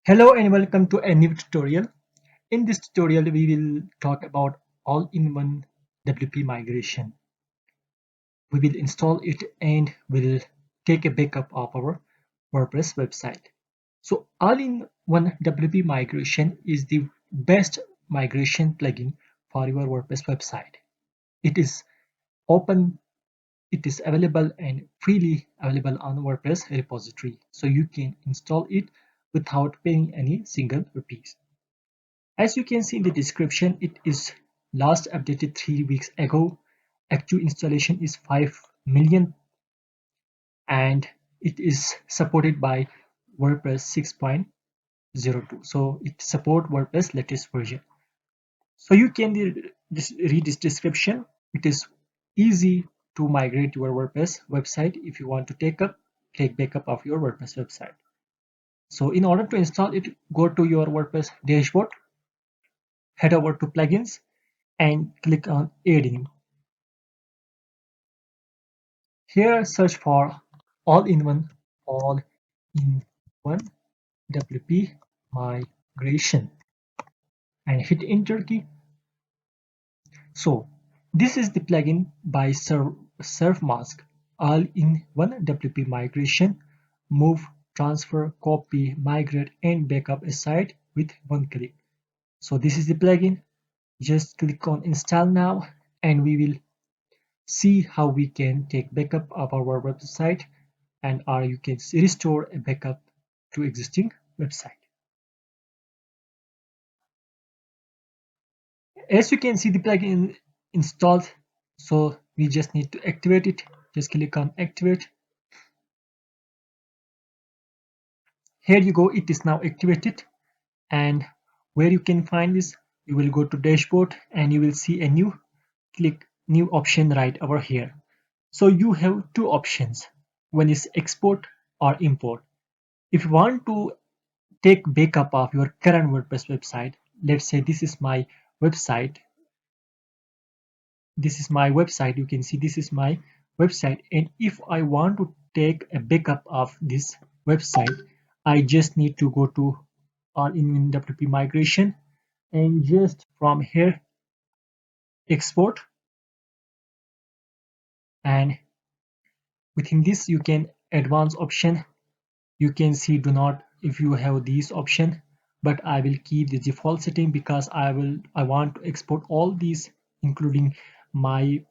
Hello and welcome to a new tutorial. In this tutorial, we will talk about all-in-one WP migration. We will install it and will take a backup of our WordPress website. So all-in-one WP migration is the best migration plugin for your WordPress website. It is open, it is available and freely available on WordPress repository. So you can install it without paying any single rupees. As you can see in the description, it is last updated 3 weeks ago. Active installation is 5 million and it is supported by WordPress 6.02. So it supports WordPress latest version. So you can read this description. It is easy to migrate your WordPress website if you want to take backup of your WordPress website. So in order to install it, go to your WordPress dashboard, head over to plugins and click on add-in. Here search for all-in-one all-in-one WP migration and hit enter key. So this is the plugin by ServeMask, all-in-one WP migration, move, transfer, copy, migrate and backup a site with one click. So this is the plugin. Just click on install now and we will see how we can take backup of our website and or you can restore a backup to existing website. As you can see, the plugin installed, so we just need to activate it. Just click on activate. Here you go, it is now activated. And where you can find this, you will go to dashboard and you will see a new option right over here. So you have two options. One is export or import. If you want to take backup of your current WordPress website, let's say this is my website, you can see this is my website, and if I want to take a backup of this website, I just need to go to all-in-one WP migration and just from here export, and within this you can advanced option, you can see do not if you have these option, but I will keep the default setting because I want to export all these including my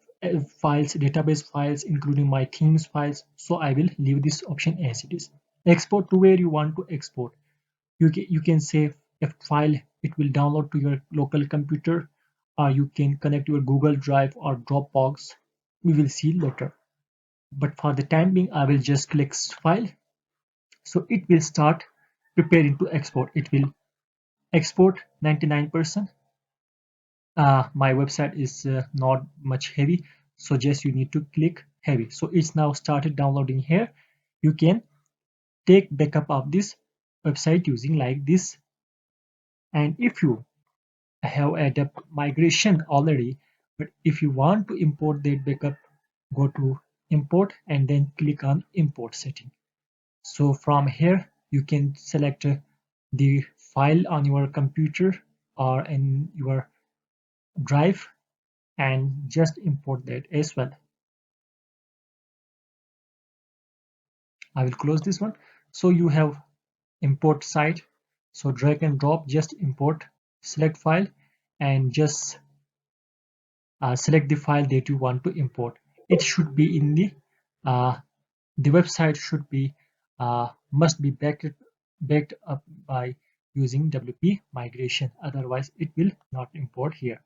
files, database files, including my themes files. So I will leave this option as it is. Export to where you want to export. You can save a file, it will download to your local computer, or you can connect your Google Drive or Dropbox. We will see later. But for the time being, I will just click file. So it will start preparing to export. It will export 99%. My website is not much heavy, so just you need to click heavy. So it's now started downloading here. You can take backup of this website using like this. And if you have a migration already, but if you want to import that backup, go to import and then click on import setting. So from here you can select the file on your computer or in your drive and just import that as well. I will close this one. So you have import site, so drag and drop, just import, select file and just select the file that you want to import. It should be in the website should be must be backed up by using WP migration, otherwise it will not import here.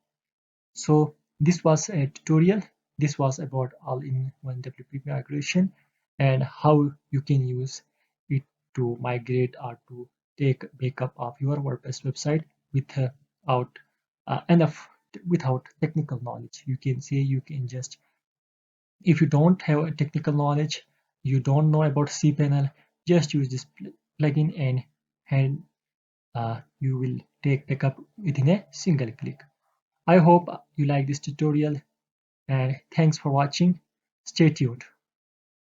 So this was a tutorial. This was about all-in-one WP migration and how you can use it to migrate or to take backup of your WordPress website without enough without technical knowledge. You can say you can just, if you don't have a technical knowledge, you don't know about cPanel, just use this plugin and you will take backup within a single click. I hope you like this tutorial and thanks for watching. Stay tuned.